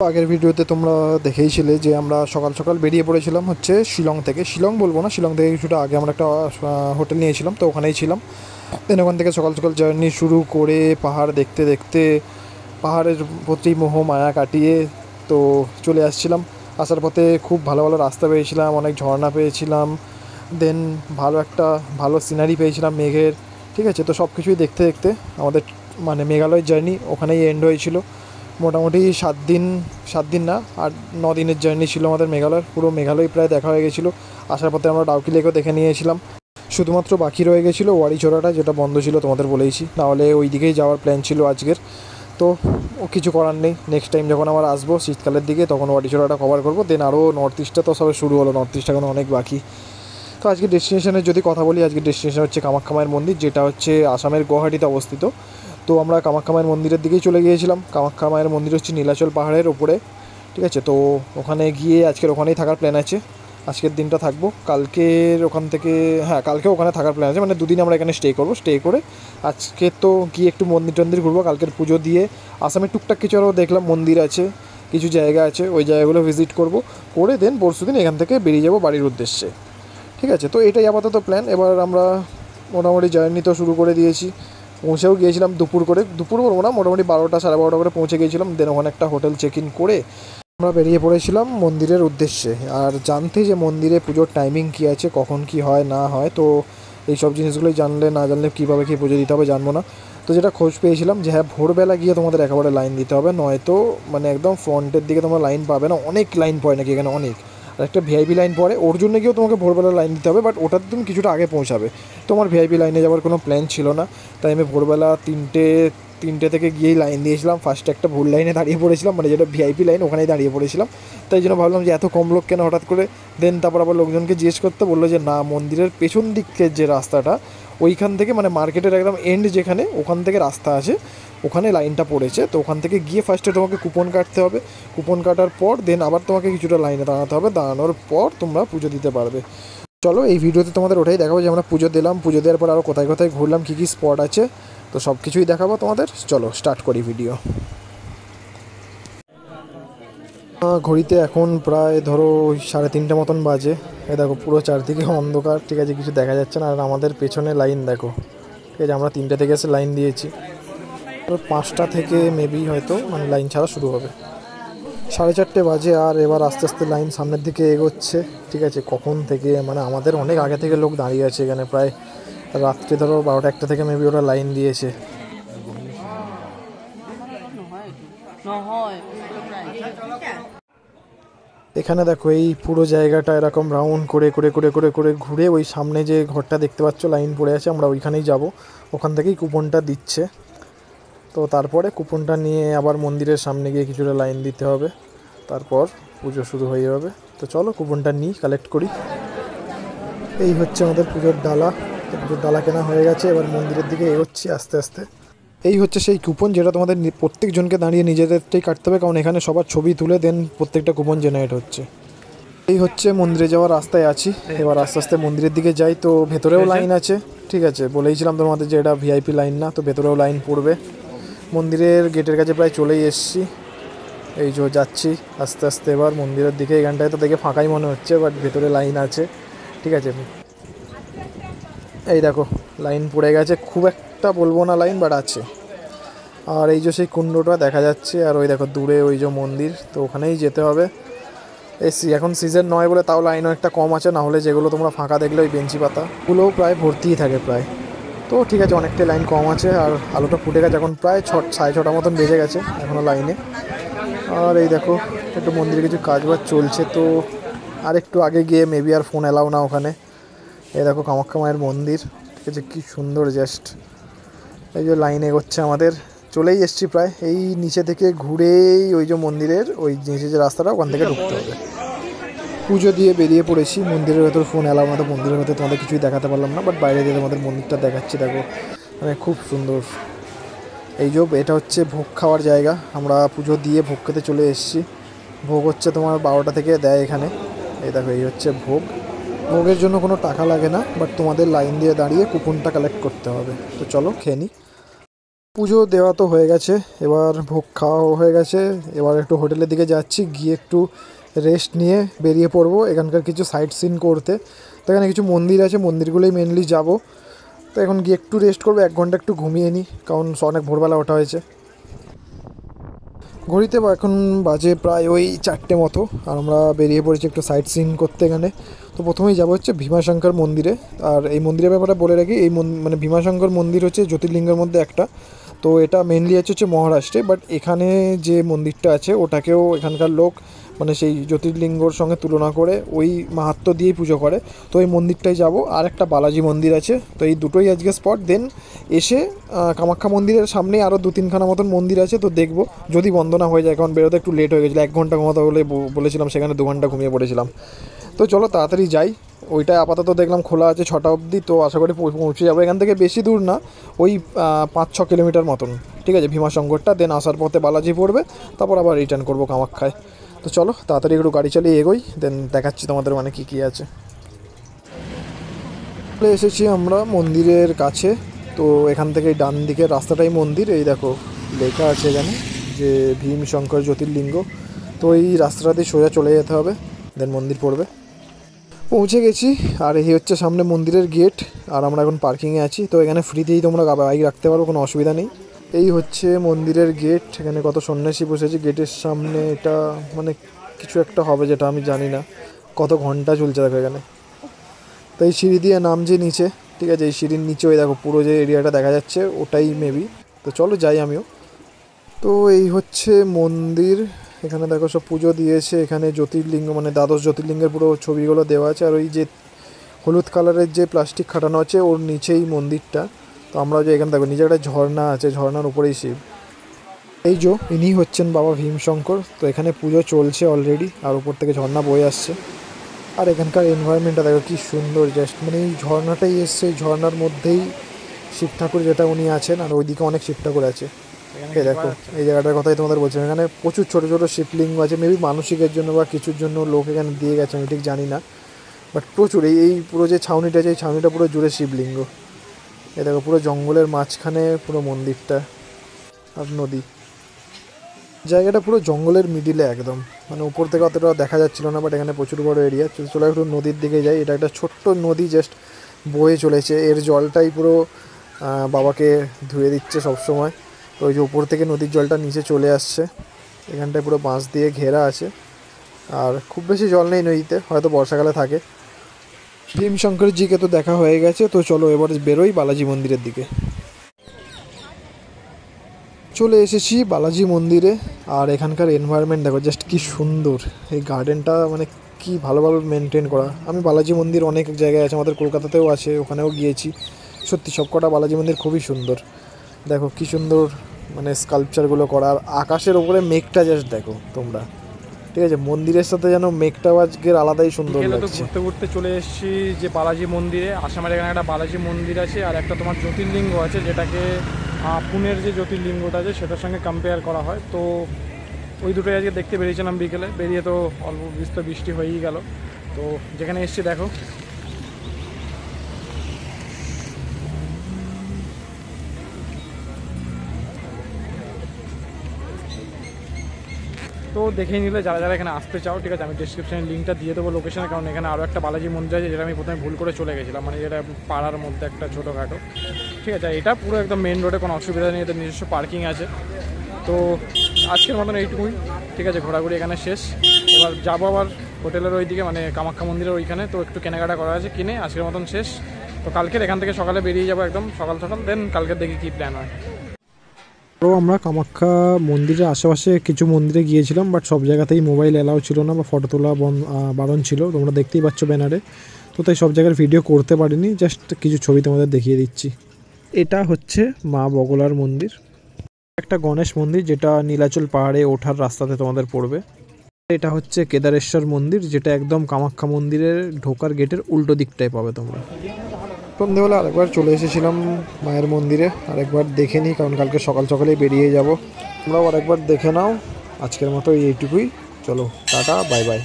আগের ভিডিওতে তোমরা দেখেইছিলে যে আমরা সকাল সকাল বেরিয়ে পড়েছিলাম হচ্ছে শিলং থেকে। শিলং বলবো না, শিলং থেকে কিছুটা আগে আমরা একটা হোটেল নিয়েছিলাম, তো ওখানেই ছিলাম। দেন ওখান থেকে সকাল সকাল জার্নি শুরু করে পাহাড় দেখতে দেখতে পাহাড়ের প্রতি মোহ মায়া কাটিয়ে তো চলে আসছিলাম। আসার পথে খুব ভালো ভালো রাস্তা পেয়েছিলাম, অনেক ঝর্ণা পেয়েছিলাম, দেন ভালো সিনারি পেয়েছিলাম মেঘের। ঠিক আছে, তো সব কিছুই দেখতে দেখতে আমাদের মানে মেঘালয়ের জার্নি ওখানেই এন্ড হয়েছিল। মোটামুটি 7 দিন, 7 দিন না 8-9 দিনের জার্নি ছিল আমাদের মেঘালয়ের। পুরো মেঘালয় প্রায় দেখা হয়ে গেছিলো। আসার পথে আমরা ডাউকি লেকও দেখে নিয়েছিলাম। শুধুমাত্র বাকি রয়ে গেছিলো ওয়ারিছড়াটা, যেটা বন্ধ ছিল তোমাদের বলেইছি, নাহলে ওই দিকেই যাওয়ার প্ল্যান ছিল আজকের। তো কিছু করার নেই, নেক্সট টাইম যখন আবার আসবো শীতকালের দিকে তখন ওয়ারিছড়াটা কভার করবো। দেন আরও নর্থ ইস্টটা তো সবে শুরু হলো, নর্থ ইস্ট এখন অনেক বাকি। তো আজকে ডেস্টিনেশনের যদি কথা বলি, আজকের ডেস্টিনেশন হচ্ছে কামাখ্যা মায়ের মন্দির, যেটা হচ্ছে আসামের গুয়াহাটিতে অবস্থিত। তো আমরা কামাখ্যা মায়ের মন্দিরের দিকেই চলে গিয়েছিলাম। কামাখ্যা মায়ের মন্দির হচ্ছে নীলাচল পাহাড়ের ওপরে। ঠিক আছে, তো ওখানে গিয়ে আজকের ওখানেই থাকার প্ল্যান আছে। আজকের দিনটা থাকবো, কালকের ওখান থেকে, হ্যাঁ কালকেও ওখানে থাকার প্ল্যান আছে, মানে দুদিন আমরা এখানে স্টে করবো। স্টে করে আজকে তো গিয়ে একটু মন্দির টন্দির ঘুরবো, কালকের পুজো দিয়ে আসামে টুকটাক কিছু আরও দেখলাম, মন্দির আছে, কিছু জায়গা আছে, ওই জায়গাগুলো ভিজিট করব। করে দেন পরশুদিন এখান থেকে বেরিয়ে যাব বাড়ির উদ্দেশ্যে। ঠিক আছে, তো এটাই আপাতত প্ল্যান। এবার আমরা মোটামুটি জার্নি তো শুরু করে দিয়েছি, পৌঁছেও গিয়েছিলাম দুপুর করে, দুপুর বলবো না, মোটামুটি 12টা 12:30 করে পৌঁছে গিয়েছিলাম। দেন ওখানে একটা হোটেল চেক ইন করে আমরা বেরিয়ে পড়েছিলাম মন্দিরের উদ্দেশ্যে। আর জানতে যে মন্দিরে পুজোর টাইমিং কী আছে, কখন কি হয় না হয়, তো এই সব জিনিসগুলোই না জানলে কীভাবে কী পুজো দিতে হবে জানবো না। তো যেটা খোঁজ পেয়েছিলাম যে হ্যাঁ, ভোরবেলা গিয়ে তোমাদের একেবারে লাইন দিতে হবে, নয়তো মানে একদম ফ্রন্টের দিকে তোমরা লাইন পাবে না। অনেক লাইন পড়ে নাকি এখানে, অনেক। আর একটা ভিআইপি লাইন পড়ে, ওর জন্য গিয়েও তোমাকে ভোরবেলা লাইন দিতে হবে, বাট ওটার তুমি কিছুটা আগে পৌঁছাবে। তোমার ভিআইপি লাইনে যাওয়ার কোনো প্ল্যান ছিল না, তাই আমি ভোরবেলা তিনটে থেকে গিয়েই লাইন দিয়েছিলাম। ফার্স্টে একটা ভুল লাইনে দাঁড়িয়ে পড়েছিলাম, মানে যেটা ভিআইপি লাইন ওখানেই দাঁড়িয়ে পড়েছিলাম। তাই জন্য ভাবলাম যে এত কম লোক কেন হঠাৎ করে। দেন তারপর আবার লোকজনকে জিজ্ঞেস করতে বললো যে না, মন্দিরের পেছন দিকের যে রাস্তাটা, ওইখান থেকে মানে মার্কেটের একদম এন্ড যেখানে, ওখান থেকে রাস্তা আছে, ওখানে লাইনটা পড়েছে। তো ওখান থেকে গিয়ে ফার্স্টে তোমাকে কুপন কাটতে হবে, কুপন কাটার পর দেন আবার তোমাকে কিছুটা লাইনে দাঁড়াতে হবে, দাঁড়ানোর পর তোমরা পুজো দিতে পারবে। চলো এই ভিডিওতে তোমাদের ওটাই দেখাবো যে আমরা পুজো দিলাম, পুজো দেওয়ার পর আরও কোথায় কোথায় ঘুরলাম, কী কী স্পট আছে, তো সব কিছুই দেখাবো তোমাদের। চলো স্টার্ট করি ভিডিও। ঘড়িতে এখন প্রায় ধরো 3:30 মতন বাজে। এ দেখো পুরো চারদিকে অন্ধকার, ঠিক আছে, কিছু দেখা যাচ্ছে না। আর আমাদের পেছনে লাইন দেখো, ঠিক আছে, আমরা 3টে থেকে এসে লাইন দিয়েছি, তো 5টা থেকে মেবি হয়তো মানে লাইন ছাড়া শুরু হবে। 4:30 বাজে, আর এবার আস্তে আস্তে লাইন সামনের দিকে এগোচ্ছে। ঠিক আছে, কখন থেকে মানে আমাদের অনেক আগে থেকে লোক দাঁড়িয়ে আছে এখানে, প্রায় রাত্রে ধরো 12টা 1টা থেকে মেবি ওরা লাইন দিয়েছে। এখানে দেখো এই পুরো জায়গাটা এরকম রাউন্ড করে করে করে করে করে ঘুরে ওই সামনে যে ঘরটা দেখতে পাচ্ছ লাইন পড়ে আছে, আমরা ওইখানেই যাব। ওখান থেকেই কুপনটা দিচ্ছে, তো তারপরে কুপনটা নিয়ে আবার মন্দিরের সামনে গিয়ে কিছুটা লাইন দিতে হবে, তারপর পুজো শুরু হয়ে যাবে। তো চলো কুপনটা নিই, কালেক্ট করি। এই হচ্ছে আমাদের পুজোর ডালা, পুজোর ডালা কেনা হয়ে গেছে, এবার মন্দিরের দিকে এগোচ্ছি আস্তে আস্তে। এই হচ্ছে সেই কুপন, যেটা তোমাদের প্রত্যেকজনকে দাঁড়িয়ে নিজেদেরটাই কাটতে হবে, কারণ এখানে সবার ছবি তুলে দেন প্রত্যেকটা কুপন জেনারেট হচ্ছে। এই হচ্ছে মন্দিরে যাওয়ার রাস্তায় আছি, এবার আস্তে আস্তে মন্দিরের দিকে যাই। তো ভেতরেও লাইন আছে, ঠিক আছে, বলেইছিলাম তোমাদের যে এটা ভিআইপি লাইন না, তো ভেতরেও লাইন পড়বে। মন্দিরের গেটের কাছে প্রায় চলেই এসেছি, এই যে যাচ্ছি আস্তে আস্তে এবার মন্দিরের দিকে। এখানটায় তো দেখে ফাঁকাই মনে হচ্ছে, বাট ভেতরে লাইন আছে। ঠিক আছে, এই দেখো লাইন পড়ে গেছে, খুব একটা বলবো না লাইন, বাট আছে। আর এই যে সেই কুণ্ডটা দেখা যাচ্ছে, আর ওই দেখো দূরে ওই যে মন্দির, তো ওখানেই যেতে হবে। এখন সিজন নয় বলে তাও লাইনও একটা কম আছে, না হলে যেগুলো তোমরা ফাঁকা দেখলে ওই বেঞ্চি পাতাগুলোও প্রায় ভর্তিই থাকে প্রায়। তো ঠিক আছে, অনেকটাই লাইন কম আছে। আর আলোটা ফুটে গেছে, এখন প্রায় 6:30 মতন বেজে গেছে এখনও লাইনে। আর এই দেখো একটু মন্দিরে কিছু কাজবাজ চলছে, তো আর একটু আগে গিয়ে মেবি আর ফোন এলাও না ওখানে। এই দেখো কামাখ্যা মায়ের মন্দির, ঠিক আছে, কী সুন্দর জাস্ট। এই যে লাইন এগোচ্ছে আমাদের, চলেই এসছি প্রায়। এই নিচে থেকে ঘুরেই ওই যে মন্দিরের ওই নিচে যে রাস্তাটা, ওখান থেকে ঢুকতে হবে। পুজো দিয়ে বেরিয়ে পড়েছি, মন্দিরের ভেতর ফোন এলাও না, তো মন্দিরের ভেতর তোমাদের কিছুই দেখাতে পারলাম না, বাট বাইরে দিয়ে তোমাদের মন্দিরটা দেখাচ্ছি। দেখো মানে খুব সুন্দর। এই যে এটা হচ্ছে ভোগ খাওয়ার জায়গা, আমরা পুজো দিয়ে ভোগ খেতে চলে এসেছি। ভোগ হচ্ছে তোমার 12টা থেকে দেয় এখানে। এই দেখো এই হচ্ছে ভোগ। ভোগের জন্য কোনো টাকা লাগে না, বাট তোমাদের লাইন দিয়ে দাঁড়িয়ে কুপনটা কালেক্ট করতে হবে। তো চলো খেয়ে নিই। পুজো দেওয়া তো হয়ে গেছে, এবার ভোগ খাওয়া হয়ে গেছে। এবার একটু হোটেলের দিকে যাচ্ছি, গিয়ে একটু রেস্ট নিয়ে বেরিয়ে পড়বো এখানকার কিছু সাইট সিন করতে। তো এখানে কিছু মন্দির আছে, মন্দিরগুলোই মেনলি যাব। তো এখন গিয়ে একটু রেস্ট করবো, 1 ঘন্টা একটু ঘুমিয়ে নিই, কারণ অনেক ভোরবেলা ওঠা হয়েছে। ঘড়িতে এখন বাজে প্রায় ওই 4টে মতো, আর আমরা বেরিয়ে পড়েছি একটু সাইট সিন করতে এখানে। তো প্রথমেই যাবো হচ্ছে ভীমাশঙ্কর মন্দিরে। আর এই মন্দিরের ব্যাপারে বলে রাখি, এই মানে ভীমাশঙ্কর মন্দির হচ্ছে জ্যোতির্লিঙ্গের মধ্যে একটা। তো এটা মেনলি হচ্ছে মহারাষ্ট্রে, বাট এখানে যে মন্দিরটা আছে ওটাকেও এখানকার লোক মানে সেই জ্যোতির্লিঙ্গর সঙ্গে তুলনা করে ওই মাহাত্ম্য দিয়েই পুজো করে। তো এই মন্দিরটাই যাব। আর একটা বালাজি মন্দির আছে, তো এই দুটোই আজকে স্পট। দেন এসে কামাখ্যা মন্দিরের সামনেই আরও 2-3খানা মতন মন্দির আছে, তো দেখবো যদি বন্ধ না হয়ে যায়, কারণ বেরোতে একটু লেট হয়ে গেছিলো। 1 ঘন্টা ঘুমাতে বলে বলেছিলাম, সেখানে 2 ঘন্টা ঘুমিয়ে পড়েছিলাম। তো চলো তাড়াতাড়ি যাই। ওইটা আপাতত দেখলাম খোলা আছে 6টা অবধি, তো আশা করি পৌঁছে যাবো। এখান থেকে বেশি দূর না, ওই 5-6 কিলোমিটার মতন, ঠিক আছে, ভীমাশঙ্করটা। দেন আসার পথে বালাজি পড়বে, তারপর আবার রিটার্ন করবো কামাখ্যায়। তো চলো তাড়াতাড়ি একটু গাড়ি চালিয়ে এগোই, দেন দেখাচ্ছি তোমাদের মানে কী কী আছে। চলে এসেছি আমরা মন্দিরের কাছে। তো এখান থেকে ডান দিকের রাস্তাটাই মন্দির, এই দেখো লেখা আছে এখানে যে ভীমশঙ্কর জ্যোতির্লিঙ্গ। তো এই রাস্তাটাতে সোজা চলে যেতে হবে, দেন মন্দির পড়বে। পৌঁছে গেছি, আর এই হচ্ছে সামনে মন্দিরের গেট। আর আমরা এখন পার্কিংয়ে আছি। তো এখানে ফ্রিতেই তোমরা বাইক রাখতে পারো, কোনো অসুবিধা নেই। এই হচ্ছে মন্দিরের গেট, এখানে কত সন্ন্যাসী বসেছে গেটের সামনে। এটা মানে কিছু একটা হবে, যেটা আমি জানি না। কত ঘন্টা চলছে দেখো এখানে। তো এই সিঁড়ি দিয়ে নামছে নিচে, ঠিক আছে, এই সিঁড়ির নিচে ওই দেখো পুরো যে এরিয়াটা দেখা যাচ্ছে ওটাই মেবি। তো চলো যাই আমিও। তো এই হচ্ছে মন্দির, এখানে দেখো সব পুজো দিয়েছে। এখানে জ্যোতির্লিঙ্গ মানে দ্বাদশ জ্যোতির্লিঙ্গের পুরো ছবিগুলো দেওয়া আছে। আর ওই যে হলুদ কালারের যে প্লাস্টিক খাটানো আছে ওর নিচেই মন্দিরটা। তো আমরা যে এখানে দেখো নিচে একটা ঝর্ণা আছে, ঝর্ণার উপরেই শিব। এই যে ইনি হচ্ছেন বাবা ভীমশঙ্কর। তো এখানে পুজো চলছে অলরেডি, আর উপর থেকে ঝর্ণা বয়ে আসছে। আর এখানকার এনভায়রনমেন্টটা দেখো কি সুন্দর, জাস্ট মানে এই ঝর্ণাটাই এসছে, ঝর্ণার মধ্যেই শিব ঠাকুর যেটা উনি আছেন, আর ওইদিকে অনেক শিব ঠাকুর আছে। এই দেখো এই জায়গাটার কথাই তোমাদের বলছিলাম, এখানে প্রচুর ছোটো ছোটো শিবলিঙ্গ আছে। মেবি মানসিকের জন্য বা কিছুর জন্য লোক এখানে দিয়ে গেছে, আমি ঠিক জানি না। বাট প্রচুর এই পুরো যে ছাউনিটা আছে, এই ছাউনিটা পুরো জুড়ে শিবলিঙ্গ। এই দেখো পুরো জঙ্গলের মাঝখানে পুরো মন্দিরটা, আর নদী। জায়গাটা পুরো জঙ্গলের মিডিলে একদম, মানে উপর থেকে অতটা দেখা যাচ্ছিল না, বাট এখানে প্রচুর বড় এরিয়া। চলো একটু নদীর দিকে যাই। এটা একটা ছোট্ট নদী, জাস্ট বয়ে চলেছে। এর জলটাই পুরো বাবাকে ধুয়ে দিচ্ছে সবসময়। তো ওই যে উপর থেকে নদীর জলটা নিচে চলে আসছে। এখানটায় পুরো বাঁশ দিয়ে ঘেরা আছে, আর খুব বেশি জল নেই নদীতে, হয়তো বর্ষাকালে থাকে। ভীমশঙ্করজিকে তো দেখা হয়ে গেছে, তো চলো এবার বেরোই বালাজি মন্দিরের দিকে। চলে এসেছি বালাজি মন্দিরে, আর এখানকার এনভায়রনমেন্ট দেখো জাস্ট কি সুন্দর। এই গার্ডেনটা মানে কি ভালোভাবে মেনটেন করা। আমি বালাজি মন্দির অনেক জায়গায় আছে, আমাদের কলকাতাতেও আছে, ওখানেও গিয়েছি। সত্যি সবকটা বালাজি মন্দির খুবই সুন্দর। দেখো কি সুন্দর মানে স্কাল্পচারগুলো করা, আর আকাশের ওপরে মেঘটা জাস্ট দেখো তোমরা, ঠিক আছে, মন্দিরের সাথে যেন মেঘটাও আজকের আলাদাই সুন্দর লাগছে। ঘুরতে ঘুরতে চলে এসেছি যে বালাজি মন্দিরে। আসামের এখানে একটা বালাজি মন্দির আছে, আর একটা তোমার জ্যোতির্লিঙ্গ আছে, যেটাকে পুনের যে জ্যোতির্লিঙ্গটা আছে সেটার সঙ্গে কম্পেয়ার করা হয়। তো ওই দুটোই আজকে দেখতে বেরিয়েছিলাম বিকেলে। বেরিয়ে তো অল্প বিস্তর বৃষ্টি হয়েই গেল। তো যেখানে এসেছি দেখো, তো দেখেই নিলে যারা যারা এখানে আসতে চাও, ঠিক আছে, আমি ডিসক্রিপশানে লিঙ্কটা দিয়ে দেবো লোকেশনে। কারণ এখানে আরও একটা বালাজি মন্দির আছে, যেটা আমি প্রথমে ভুল করে চলে গেছিলাম, মানে যেটা পাড়ার মধ্যে একটা ছোটোখাটো, ঠিক আছে। এটা পুরো একদম মেন রোডে, কোনো অসুবিধা নেই, এদের নিজস্ব পার্কিং আছে। তো আজকের মতন এইটুকুই, ঠিক আছে, ঘোরাঘুরি এখানে শেষ। এবার যাবো আবার হোটেলের ওইদিকে, মানে কামাখ্যা মন্দিরের ওইখানে। তো একটু কেনাকাটা করা আছে, কিনে আজকের মতন শেষ। তো কালকের এখান থেকে সকালে বেরিয়ে যাবো, একদম সকাল সকাল। দেন কালকের দেখি কী প্ল্যান হয়। তো আমরা কামাখ্যা মন্দিরের আশেপাশে কিছু মন্দিরে গিয়েছিলাম, বাট সব জায়গাতেই মোবাইল অ্যালাউ ছিল না, বা ফটো তোলা বারণ ছিল, তোমরা দেখতেই পাচ্ছ ব্যানারে। তো তাই সব জায়গার ভিডিও করতে পারিনি, জাস্ট কিছু ছবি তোমাদের দেখিয়ে দিচ্ছি। এটা হচ্ছে মা বগলার মন্দির, একটা গণেশ মন্দির যেটা নীলাচল পাহাড়ে ওঠার রাস্তাতে তোমাদের পড়বে। এটা হচ্ছে কেদারেশ্বর মন্দির, যেটা একদম কামাখ্যা মন্দিরের ঢোকার গেটের উল্টো দিকটায় পাবে তোমরা। সন্ধ্যেবেলা আরেকবার চলে এসেছিলাম মায়ের মন্দিরে, আরেকবার দেখে নিই, কারণ কালকে সকাল সকালেই বেরিয়ে যাব। তোমরাও আরেকবার দেখে নাও। আজকের মতো এইটুকুই, চলো টাটা, বাই বাই।